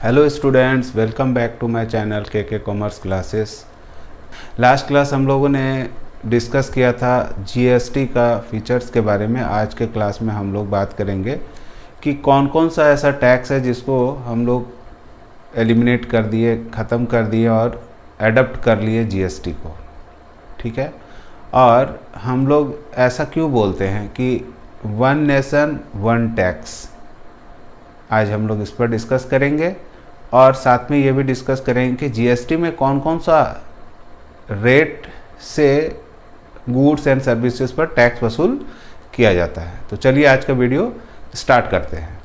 Hello students, welcome back to my channel K commerce classes. Last class हम लोगों ने discuss किया था जीएसटी का फीचर्स के बारे में। आज के क्लास में हम लोग बात करेंगे कि कौन कौन सा ऐसा टैक्स है जिसको हम लोग एलिमिनेट कर दिए, ख़त्म कर दिए और एडप्ट कर लिए जीएसटी को। ठीक है, और हम लोग ऐसा क्यों बोलते हैं कि वन नेशन वन टैक्स। आज हम लोग इस पर डिस्कस करेंगे और साथ में ये भी डिस्कस करेंगे कि जीएसटी में कौन कौन सा रेट से गुड्स एंड सर्विसेज पर टैक्स वसूल किया जाता है। तो चलिए आज का वीडियो स्टार्ट करते हैं।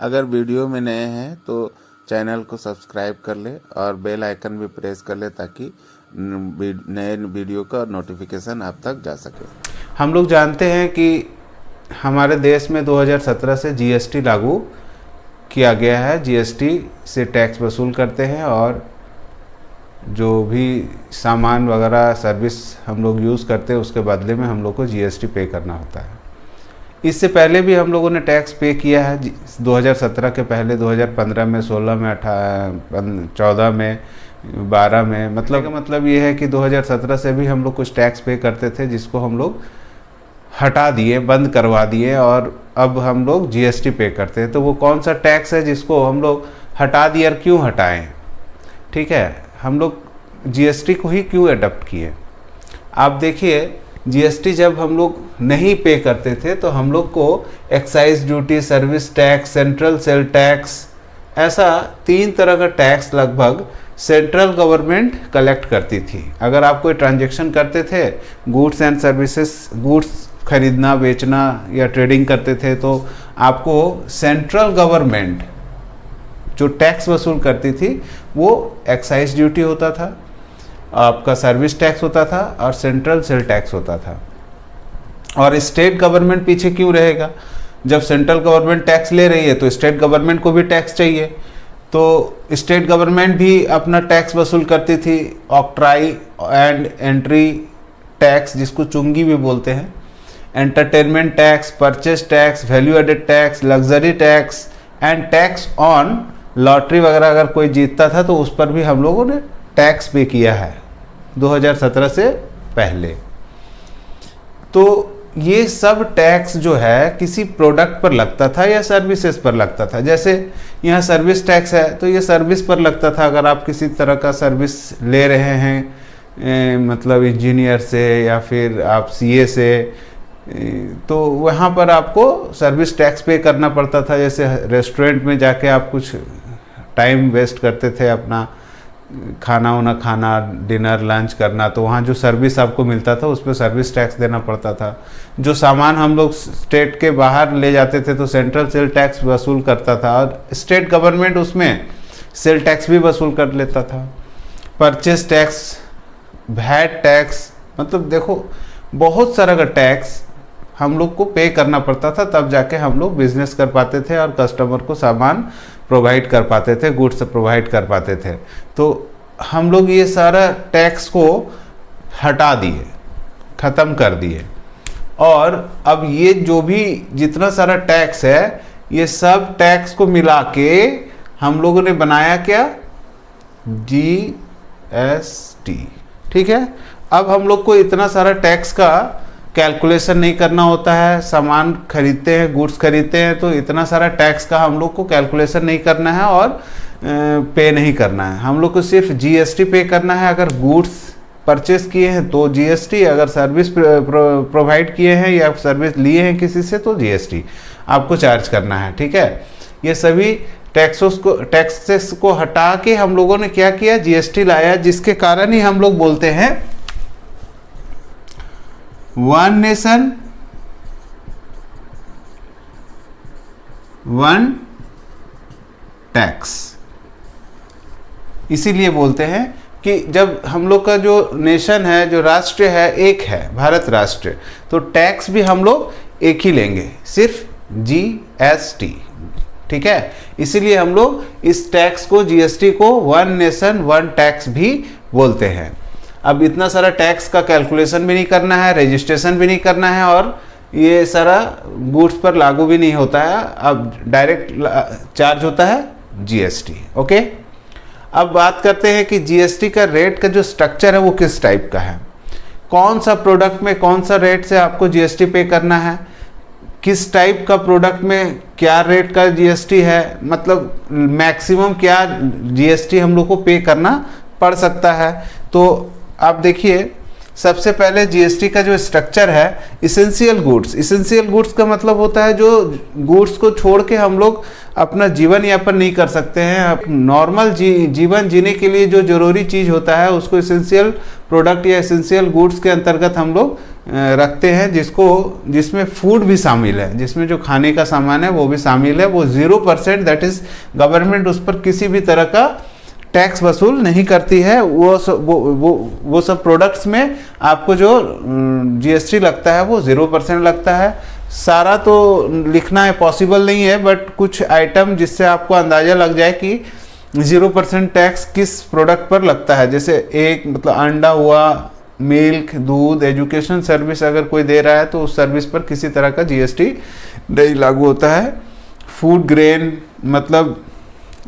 अगर वीडियो में नए हैं तो चैनल को सब्सक्राइब कर ले और बेल आइकन भी प्रेस कर ले ताकि नए वीडियो का नोटिफिकेशन आप तक जा सके। हम लोग जानते हैं कि हमारे देश में 2017 से जीएसटी लागू किया गया है। जीएसटी से टैक्स वसूल करते हैं और जो भी सामान वगैरह सर्विस हम लोग यूज़ करते हैं उसके बदले में हम लोग को जीएसटी पे करना होता है। इससे पहले भी हम लोगों ने टैक्स पे किया है 2017 के पहले, 2015 में, 16 में, 14 में, 12 में। मतलब ये है कि 2017 से भी हम लोग कुछ टैक्स पे करते थे जिसको हम लोग हटा दिए, बंद करवा दिए और अब हम लोग जीएसटी पे करते हैं। तो वो कौन सा टैक्स है जिसको हम लोग हटा दिए और क्यों हटाएं? ठीक है, हम लोग जीएसटी को ही क्यों अडॉप्ट किए? आप देखिए, जीएसटी जब हम लोग नहीं पे करते थे तो हम लोग को excise duty, service tax, central sale tax, ऐसा 3 तरह का टैक्स लगभग सेंट्रल गवर्नमेंट कलेक्ट करती थी। अगर आप कोई ट्रांजैक्शन करते थे, गुड्स एंड सर्विसेज, गुड्स खरीदना बेचना या ट्रेडिंग करते थे, तो आपको सेंट्रल गवर्नमेंट जो टैक्स वसूल करती थी वो एक्साइज ड्यूटी होता था, आपका सर्विस टैक्स होता था और सेंट्रल सेल टैक्स होता था। और स्टेट गवर्नमेंट पीछे क्यों रहेगा? जब सेंट्रल गवर्नमेंट टैक्स ले रही है तो स्टेट गवर्नमेंट को भी टैक्स चाहिए, तो स्टेट गवर्नमेंट भी अपना टैक्स वसूल करती थी। ऑक्ट्राई एंड एंट्री टैक्स, जिसको चुंगी भी बोलते हैं, entertainment tax, purchase tax, value added tax, luxury tax and tax on lottery वगैरह अगर कोई जीतता था तो उस पर भी हम लोगों ने टैक्स पे किया है 2017 से पहले। तो ये सब टैक्स जो है किसी प्रोडक्ट पर लगता था या सर्विसेज पर लगता था। जैसे यहाँ सर्विस टैक्स है तो ये सर्विस पर लगता था। अगर आप किसी तरह का सर्विस ले रहे हैं, मतलब इंजीनियर से या फिर आप सीए से, तो वहाँ पर आपको सर्विस टैक्स पे करना पड़ता था। जैसे रेस्टोरेंट में जाके आप कुछ टाइम वेस्ट करते थे अपना खाना वाना खाना, डिनर लंच करना, तो वहाँ जो सर्विस आपको मिलता था उस पर सर्विस टैक्स देना पड़ता था। जो सामान हम लोग स्टेट के बाहर ले जाते थे तो सेंट्रल सेल टैक्स वसूल करता था और स्टेट गवर्नमेंट उसमें सेल टैक्स भी वसूल कर लेता था। परचेज टैक्स, वैट टैक्स, मतलब देखो बहुत सारा का टैक्स हम लोग को पे करना पड़ता था, तब जाके हम लोग बिजनेस कर पाते थे और कस्टमर को सामान प्रोवाइड कर पाते थे, गुड्स प्रोवाइड कर पाते थे। तो हम लोग ये सारा टैक्स को हटा दिए, ख़त्म कर दिए और अब ये जो भी जितना सारा टैक्स है ये सब टैक्स को मिला के हम लोगों ने बनाया क्या? जीएसटी। ठीक है, अब हम लोग को इतना सारा टैक्स का कैलकुलेशन नहीं करना होता है। सामान खरीदते हैं, गुड्स खरीदते हैं, तो इतना सारा टैक्स का हम लोग को कैलकुलेशन नहीं करना है और पे नहीं करना है। हम लोग को सिर्फ जीएसटी पे करना है। अगर गुड्स परचेस किए हैं तो जीएसटी, अगर सर्विस प्रोवाइड किए हैं या सर्विस लिए हैं किसी से तो जीएसटी आपको चार्ज करना है। ठीक है, ये सभी टैक्सेस को हटा के हम लोगों ने क्या किया? जीएसटी लाया, जिसके कारण ही हम लोग बोलते हैं वन नेशन वन टैक्स। इसीलिए बोलते हैं कि जब हम लोग का जो नेशन है, जो राष्ट्र है, एक है, भारत राष्ट्र, तो टैक्स भी हम लोग एक ही लेंगे, सिर्फ जीएसटी। ठीक है, इसीलिए हम लोग इस टैक्स को, जीएसटी को, वन नेशन वन टैक्स भी बोलते हैं। अब इतना सारा टैक्स का कैलकुलेशन भी नहीं करना है, रजिस्ट्रेशन भी नहीं करना है और ये सारा गुड्स पर लागू भी नहीं होता है। अब डायरेक्ट चार्ज होता है जीएसटी। ओके, अब बात करते हैं कि जीएसटी का रेट का जो स्ट्रक्चर है वो किस टाइप का है, कौन सा प्रोडक्ट में कौन सा रेट से आपको जीएसटी पे करना है, किस टाइप का प्रोडक्ट में क्या रेट का जीएसटी है, मतलब मैक्सिमम क्या जीएसटी हम लोग को पे करना पड़ सकता है। तो आप देखिए, सबसे पहले जीएसटी का जो स्ट्रक्चर है, इसेंशियल गुड्स। इसेंशियल गुड्स का मतलब होता है जो गुड्स को छोड़ के हम लोग अपना जीवन यापन नहीं कर सकते हैं। नॉर्मल जीवन जीने के लिए जो जरूरी चीज़ होता है उसको इसेंशियल प्रोडक्ट या इसेंशियल गुड्स के अंतर्गत हम लोग रखते हैं, जिसमें फूड भी शामिल है, जिसमें जो खाने का सामान है वो भी शामिल है। वो 0%, दैट इज गवर्नमेंट उस पर किसी भी तरह का टैक्स वसूल नहीं करती है। वो सब प्रोडक्ट्स में आपको जो जीएसटी लगता है वो 0% लगता है। सारा तो लिखना है पॉसिबल नहीं है, बट कुछ आइटम जिससे आपको अंदाज़ा लग जाए कि 0% टैक्स किस प्रोडक्ट पर लगता है। जैसे एक मतलब अंडा हुआ, मिल्क, दूध, एजुकेशन सर्विस अगर कोई दे रहा है तो उस सर्विस पर किसी तरह का जीएसटी नहीं लागू होता है। फूड ग्रेन मतलब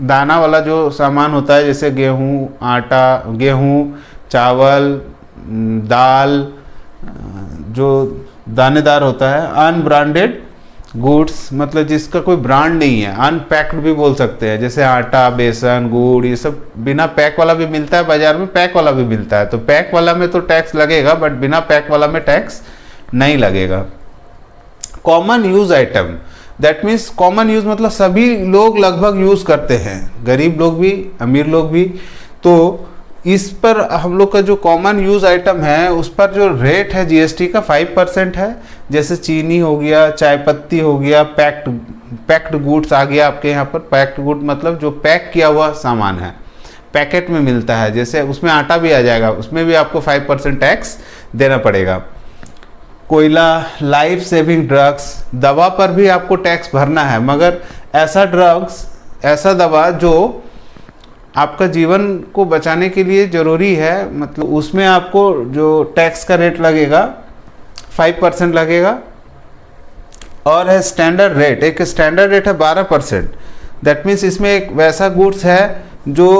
दाना वाला जो सामान होता है, जैसे गेहूँ, आटा, गेहूँ, चावल, दाल, जो दानेदार होता है। अनब्रांडेड गुड्स मतलब जिसका कोई ब्रांड नहीं है, अनपैक्ड भी बोल सकते हैं, जैसे आटा, बेसन, गुड़, ये सब बिना पैक वाला भी मिलता है बाजार में, पैक वाला भी मिलता है। तो पैक वाला में तो टैक्स लगेगा, बट बिना पैक वाला में टैक्स नहीं लगेगा। Common use item, that means common use मतलब सभी लोग लगभग यूज़ करते हैं, गरीब लोग भी, अमीर लोग भी। तो इस पर हम लोग का जो कॉमन यूज आइटम है उस पर जो रेट है जीएसटी का 5% है। जैसे चीनी हो गया, चाय पत्ती हो गया, पैक्ड गुड्स आ गया आपके यहाँ पर। पैक्ड गुड मतलब जो पैक किया हुआ सामान है, पैकेट में मिलता है, जैसे उसमें आटा भी आ जाएगा, उसमें भी आपको 5% टैक्स देना पड़ेगा। कोयला, लाइफ सेविंग ड्रग्स, दवा पर भी आपको टैक्स भरना है, मगर ऐसा ड्रग्स, ऐसा दवा जो आपका जीवन को बचाने के लिए ज़रूरी है, मतलब उसमें आपको जो टैक्स का रेट लगेगा 5% लगेगा। और है स्टैंडर्ड रेट, एक स्टैंडर्ड रेट है 12%। दैट मीन्स इसमें एक वैसा गुड्स है जो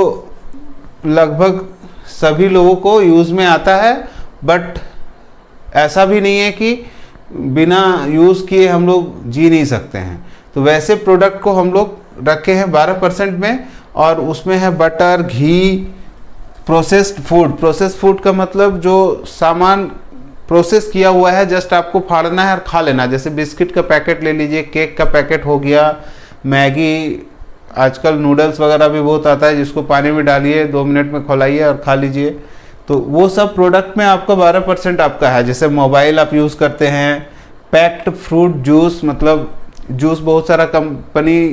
लगभग सभी लोगों को यूज़ में आता है, बट ऐसा भी नहीं है कि बिना यूज़ किए हम लोग जी नहीं सकते हैं। तो वैसे प्रोडक्ट को हम लोग रखे हैं 12% में। और उसमें है बटर, घी, प्रोसेस्ड फूड। प्रोसेस्ड फूड का मतलब जो सामान प्रोसेस किया हुआ है, जस्ट आपको फाड़ना है और खा लेना। जैसे बिस्किट का पैकेट ले लीजिए, केक का पैकेट हो गया, मैगी, आजकल नूडल्स वगैरह भी बहुत आता है, जिसको पानी में डालिए, 2 मिनट में खौलाइए और खा लीजिए। तो वो सब प्रोडक्ट में आपका 12% आपका है। जैसे मोबाइल आप यूज़ करते हैं, पैक्ड फ्रूट जूस, मतलब जूस बहुत सारा कंपनी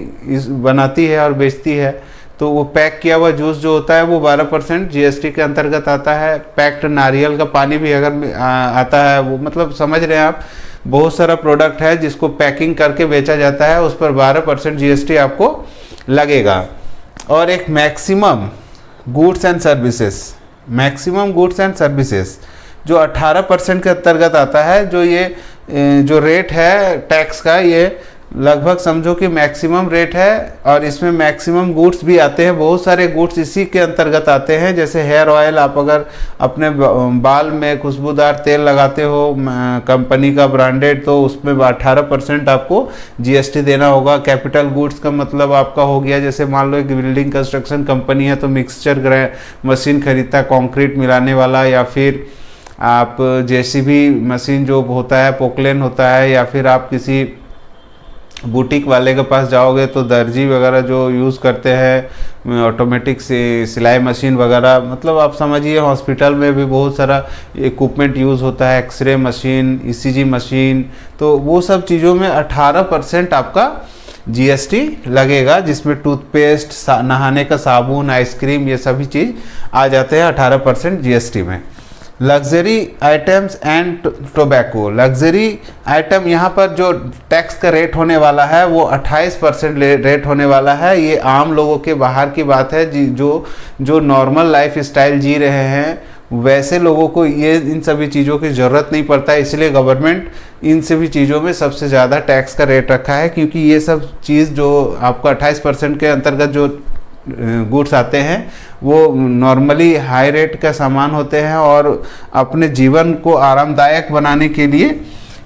बनाती है और बेचती है, तो वो पैक किया हुआ जूस जो होता है वो 12% जीएसटी के अंतर्गत आता है। पैक्ड नारियल का पानी भी अगर आता है, वो मतलब समझ रहे हैं आप, बहुत सारा प्रोडक्ट है जिसको पैकिंग करके बेचा जाता है, उस पर 12% जीएसटी आपको लगेगा। और एक maximum goods and services, maximum goods and services जो 18% के अंतर्गत आता है। जो ये जो रेट है टैक्स का, ये लगभग समझो कि मैक्सिमम रेट है। और इसमें मैक्सिमम गुड्स भी आते हैं, बहुत सारे गुड्स इसी के अंतर्गत आते हैं। जैसे हेयर ऑयल, आप अगर अपने बाल में खुशबूदार तेल लगाते हो कंपनी का ब्रांडेड, तो उसमें 18% आपको जीएसटी देना होगा। कैपिटल गुड्स का मतलब आपका हो गया, जैसे मान लो एक बिल्डिंग कंस्ट्रक्शन कंपनी है तो मिक्सचर मशीन खरीदता है, कंक्रीट मिलाने वाला, या फिर आप जेसीबी मशीन जो होता है, पोकलेन होता है, या फिर आप किसी बुटीक वाले के पास जाओगे तो दर्जी वगैरह जो यूज़ करते हैं, ऑटोमेटिक सिलाई मशीन वगैरह, मतलब आप समझिए हॉस्पिटल में भी बहुत सारा इक्विपमेंट यूज़ होता है, एक्सरे मशीन, ईसीजी मशीन। तो वो सब चीज़ों में 18% आपका जीएसटी लगेगा, जिसमें टूथपेस्ट, नहाने का साबुन, आइसक्रीम, ये सभी चीज़ आ जाते हैं 18% जीएसटी में। Luxury items and tobacco, luxury item यहाँ पर जो टैक्स का रेट होने वाला है वो 28% रेट होने वाला है। ये आम लोगों के बाहर की बात है, जो नॉर्मल लाइफ स्टाइल जी रहे हैं, वैसे लोगों को ये इन सभी चीज़ों की ज़रूरत नहीं पड़ता है, इसलिए गवर्नमेंट इन सभी चीज़ों में सबसे ज़्यादा टैक्स का रेट रखा है, क्योंकि ये सब चीज़ जो आपका 28% के अंतर्गत जो गुड्स आते हैं वो नॉर्मली हाई रेट का सामान होते हैं और अपने जीवन को आरामदायक बनाने के लिए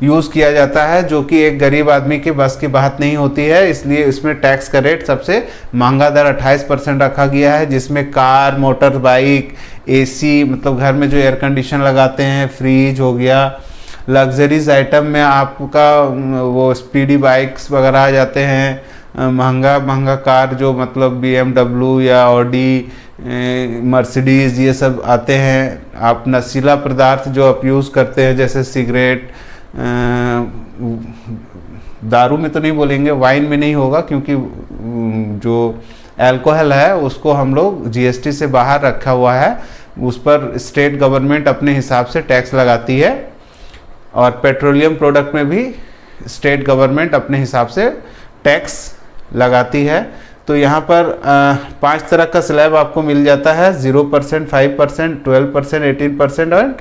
यूज़ किया जाता है, जो कि एक गरीब आदमी के बस की बात नहीं होती है। इसलिए इसमें टैक्स का रेट सबसे महंगा दर 28% रखा गया है, जिसमें कार, मोटर बाइक, एसी, मतलब घर में जो एयर कंडीशन लगाते हैं, फ्रिज हो गया, लग्जरीज आइटम में आपका वो स्पीडी बाइक्स वगैरह आ जाते हैं, महंगा महंगा कार जो मतलब BMW या ऑडी, मर्सिडीज़, ये सब आते हैं। आप नशीला पदार्थ जो आप यूज़ करते हैं जैसे सिगरेट, दारू में तो नहीं बोलेंगे, वाइन में नहीं होगा, क्योंकि जो अल्कोहल है उसको हम लोग GST से बाहर रखा हुआ है, उस पर स्टेट गवर्नमेंट अपने हिसाब से टैक्स लगाती है। और पेट्रोलियम प्रोडक्ट में भी स्टेट गवर्नमेंट अपने हिसाब से टैक्स लगाती है। तो यहाँ पर 5 तरह का स्लैब आपको मिल जाता है, 0%, 5%, 12%, 18% और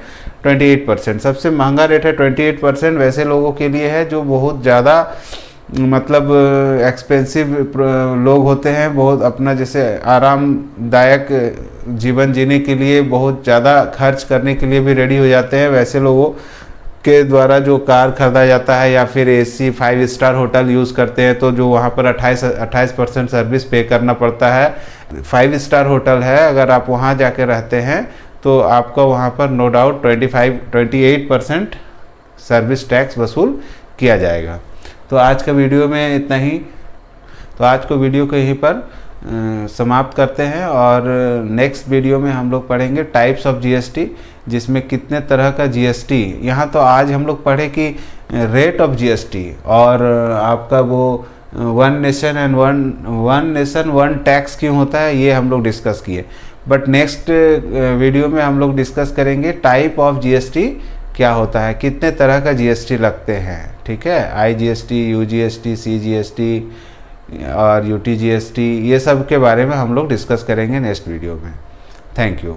28%। सबसे महंगा रेट है 28%, वैसे लोगों के लिए है जो बहुत ज़्यादा मतलब एक्सपेंसिव लोग होते हैं, बहुत अपना जैसे आरामदायक जीवन जीने के लिए बहुत ज़्यादा खर्च करने के लिए भी रेडी हो जाते हैं। वैसे लोगों के द्वारा जो कार खरीदा जाता है या फिर AC 5 स्टार होटल यूज़ करते हैं, तो जो वहाँ पर 28% सर्विस पे करना पड़ता है। 5 स्टार होटल है, अगर आप वहाँ जाके रहते हैं तो आपका वहाँ पर नो डाउट 28% सर्विस टैक्स वसूल किया जाएगा। तो आज का वीडियो में इतना ही। तो आज को वीडियो को यहीं पर समाप्त करते हैं, और नेक्स्ट वीडियो में हम लोग पढ़ेंगे टाइप्स ऑफ GST, जिसमें कितने तरह का GST। यहाँ तो आज हम लोग पढ़े कि रेट ऑफ GST और आपका वो वन नेशन वन टैक्स क्यों होता है, ये हम लोग डिस्कस किए। बट नेक्स्ट वीडियो में हम लोग डिस्कस करेंगे टाइप ऑफ GST क्या होता है, कितने तरह का GST लगते हैं। ठीक है, IGST, UGST, CGST और UTGST, ये सब के बारे में हम लोग डिस्कस करेंगे नेक्स्ट वीडियो में। Thank you.